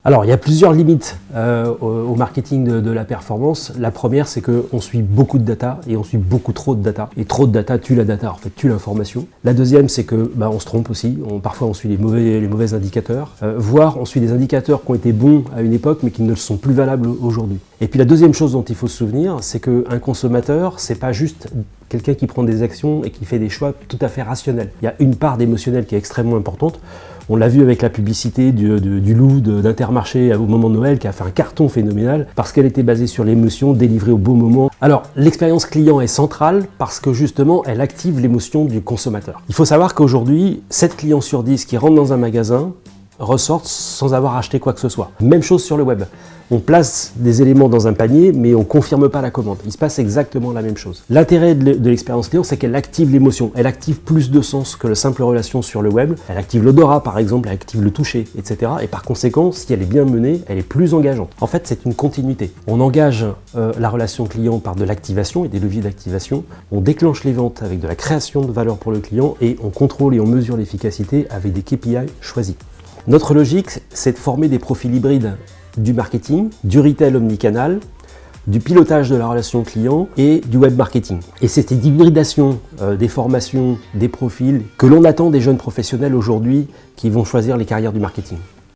Alors, il y a plusieurs limites au marketing de la performance. La première, c'est qu'on suit beaucoup de data et on suit beaucoup trop de data. Et trop de data tue la data, en fait, tue l'information. La deuxième, c'est que on se trompe aussi. Parfois, on suit les mauvais indicateurs. Voire, on suit des indicateurs qui ont été bons à une époque, mais qui ne sont plus valables aujourd'hui. Et puis, la deuxième chose dont il faut se souvenir, c'est qu'un consommateur, c'est pas juste quelqu'un qui prend des actions et qui fait des choix tout à fait rationnels. Il y a une part d'émotionnel qui est extrêmement importante. On l'a vu avec la publicité du loup d'Intermarché au moment de Noël qui a fait un carton phénoménal parce qu'elle était basée sur l'émotion délivrée au bon moment. Alors, l'expérience client est centrale parce que justement, elle active l'émotion du consommateur. Il faut savoir qu'aujourd'hui, 7 clients sur 10 qui rentrent dans un magasin ressortent sans avoir acheté quoi que ce soit. Même chose sur le web. On place des éléments dans un panier, mais on ne confirme pas la commande. Il se passe exactement la même chose. L'intérêt de l'expérience client, c'est qu'elle active l'émotion. Elle active plus de sens que la simple relation sur le web. Elle active l'odorat, par exemple, elle active le toucher, etc. Et par conséquent, si elle est bien menée, elle est plus engageante. En fait, c'est une continuité. On engage la relation client par de l'activation et des leviers d'activation. On déclenche les ventes avec de la création de valeur pour le client et on contrôle et on mesure l'efficacité avec des KPI choisis. Notre logique, c'est de former des profils hybrides du marketing, du retail omnicanal, du pilotage de la relation client et du web marketing. Et c'est cette hybridation des formations, des profils que l'on attend des jeunes professionnels aujourd'hui qui vont choisir les carrières du marketing.